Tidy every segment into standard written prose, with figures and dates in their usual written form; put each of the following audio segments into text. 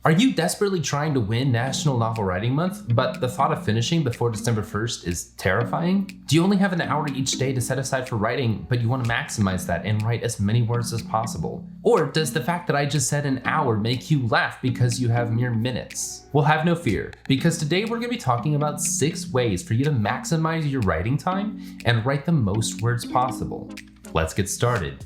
Are you desperately trying to win National Novel Writing Month, but the thought of finishing before December 1st is terrifying? Do you only have an hour each day to set aside for writing, but you want to maximize that and write as many words as possible? Or does the fact that I just said an hour make you laugh because you have mere minutes? Well, have no fear, because today we're going to be talking about 6 ways for you to maximize your writing time and write the most words possible. Let's get started.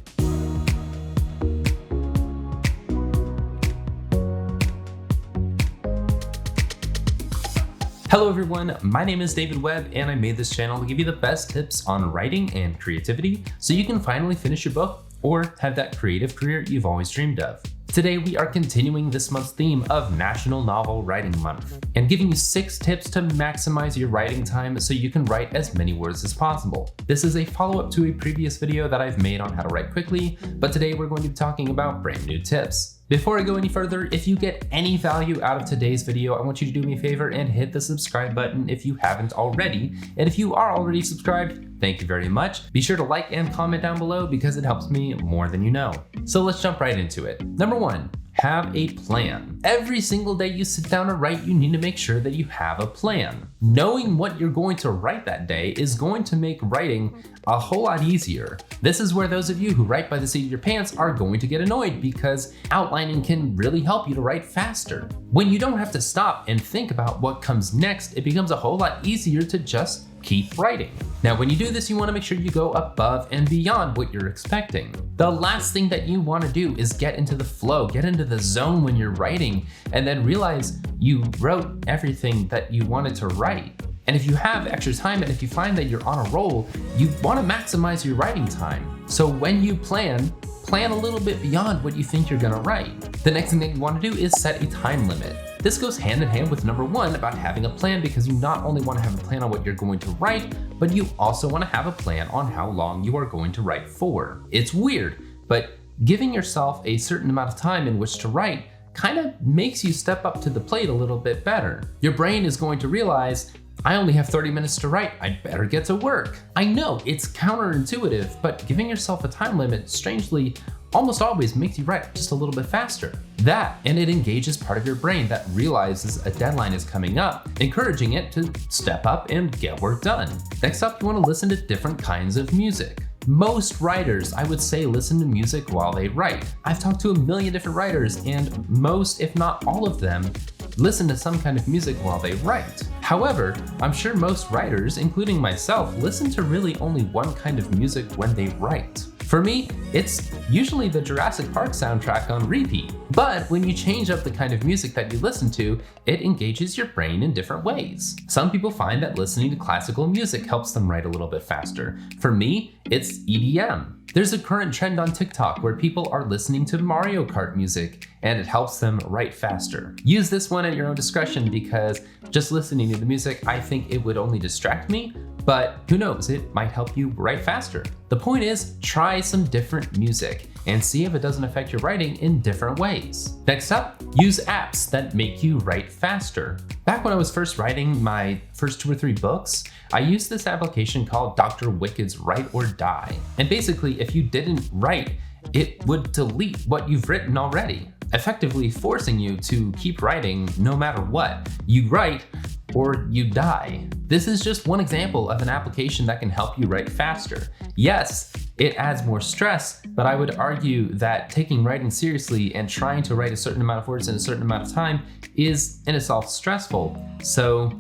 Hello everyone, my name is David Webb and I made this channel to give you the best tips on writing and creativity so you can finally finish your book or have that creative career you've always dreamed of. Today we are continuing this month's theme of National Novel Writing Month and giving you 6 tips to maximize your writing time so you can write as many words as possible. This is a follow-up to a previous video that I've made on how to write quickly, but today we're going to be talking about brand new tips. Before I go any further, if you get any value out of today's video, I want you to do me a favor and hit the subscribe button if you haven't already. And if you are already subscribed, thank you very much. Be sure to like and comment down below because it helps me more than you know. So let's jump right into it. Number 1. Have a plan. Every single day you sit down to write, you need to make sure that you have a plan. Knowing what you're going to write that day is going to make writing a whole lot easier. This is where those of you who write by the seat of your pants are going to get annoyed because outlining can really help you to write faster. When you don't have to stop and think about what comes next, it becomes a whole lot easier to just keep writing. Now, when you do this, you want to make sure you go above and beyond what you're expecting. The last thing that you want to do is get into the flow, get into the zone when you're writing, and then realize you wrote everything that you wanted to write. And if you have extra time and if you find that you're on a roll, you want to maximize your writing time. So when you plan a little bit beyond what you think you're going to write. The next thing that you want to do is set a time limit. This goes hand in hand with number 1 about having a plan, because you not only want to have a plan on what you're going to write, but you also want to have a plan on how long you are going to write for. It's weird, but giving yourself a certain amount of time in which to write kind of makes you step up to the plate a little bit better. Your brain is going to realize, I only have 30 minutes to write, I'd better get to work. I know it's counterintuitive, but giving yourself a time limit, strangely, almost always makes you write just a little bit faster. That, and it engages part of your brain that realizes a deadline is coming up, encouraging it to step up and get work done. Next up, you want to listen to different kinds of music. Most writers, I would say, listen to music while they write. I've talked to a million different writers, and most, if not all of them, listen to some kind of music while they write. However, I'm sure most writers, including myself, listen to really only one kind of music when they write. For me, it's usually the Jurassic Park soundtrack on repeat. But when you change up the kind of music that you listen to, it engages your brain in different ways. Some people find that listening to classical music helps them write a little bit faster. For me, it's EDM. There's a current trend on TikTok where people are listening to Mario Kart music and it helps them write faster. Use this one at your own discretion, because just listening to the music, I think it would only distract me, but who knows, it might help you write faster. The point is, try some different music and see if it doesn't affect your writing in different ways. Next up, use apps that make you write faster. Back when I was first writing my first 2 or 3 books, I used this application called Dr. Wicked's Write or Die. And basically, if you didn't write, it would delete what you've written already, effectively forcing you to keep writing no matter what. You write or you die. This is just one example of an application that can help you write faster. Yes, it adds more stress, but I would argue that taking writing seriously and trying to write a certain amount of words in a certain amount of time is in itself stressful. So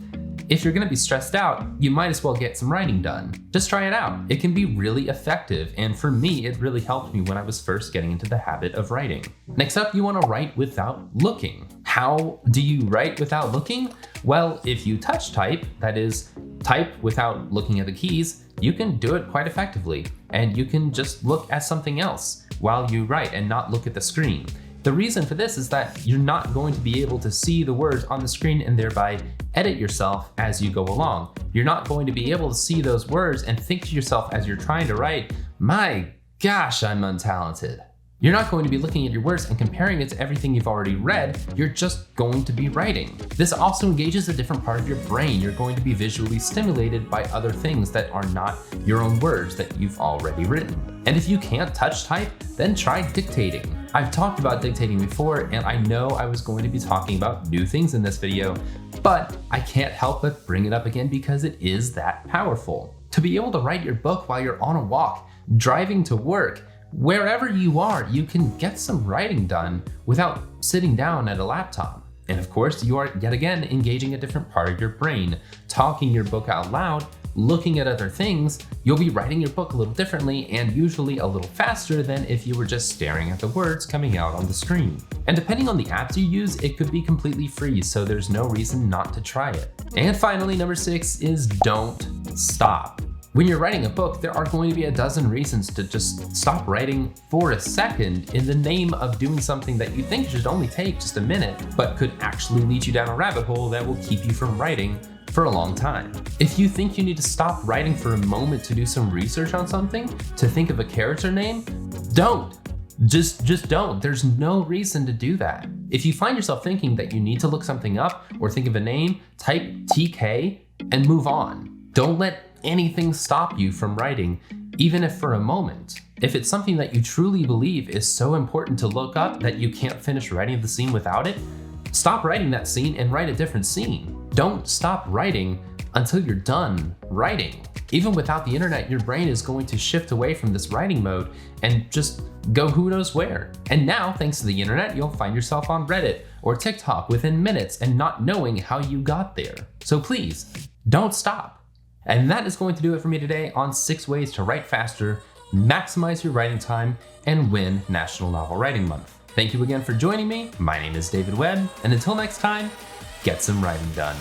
if you're going to be stressed out, you might as well get some writing done. Just try it out. It can be really effective, and for me, it really helped me when I was first getting into the habit of writing. Next up, you want to write without looking. How do you write without looking? Well, if you touch type, that is, type without looking at the keys, you can do it quite effectively, and you can just look at something else while you write and not look at the screen. The reason for this is that you're not going to be able to see the words on the screen and thereby edit yourself as you go along. You're not going to be able to see those words and think to yourself as you're trying to write, my gosh, I'm untalented. You're not going to be looking at your words and comparing it to everything you've already read. You're just going to be writing. This also engages a different part of your brain. You're going to be visually stimulated by other things that are not your own words that you've already written. And if you can't touch type, then try dictating. I've talked about dictating before, and I know I was going to be talking about new things in this video, but I can't help but bring it up again because it is that powerful. To be able to write your book while you're on a walk, driving to work, wherever you are, you can get some writing done without sitting down at a laptop. And of course, you are yet again engaging a different part of your brain, talking your book out loud, looking at other things. You'll be writing your book a little differently and usually a little faster than if you were just staring at the words coming out on the screen. And depending on the apps you use, it could be completely free, so there's no reason not to try it. And finally, number 6 is don't stop. When you're writing a book, there are going to be a dozen reasons to just stop writing for a second in the name of doing something that you think should only take just a minute, but could actually lead you down a rabbit hole that will keep you from writing for a long time. If you think you need to stop writing for a moment to do some research on something, to think of a character name, don't. Just don't. There's no reason to do that. If you find yourself thinking that you need to look something up or think of a name, type TK and move on. Don't let anything stop you from writing, even if for a moment. If it's something that you truly believe is so important to look up that you can't finish writing the scene without it, stop writing that scene and write a different scene. Don't stop writing until you're done writing. Even without the internet, your brain is going to shift away from this writing mode and just go who knows where. And now, thanks to the internet, you'll find yourself on Reddit or TikTok within minutes and not knowing how you got there. So please, don't stop. And that is going to do it for me today on 6 ways to write faster, maximize your writing time, and win National Novel Writing Month. Thank you again for joining me. My name is David Webb, and until next time, get some writing done.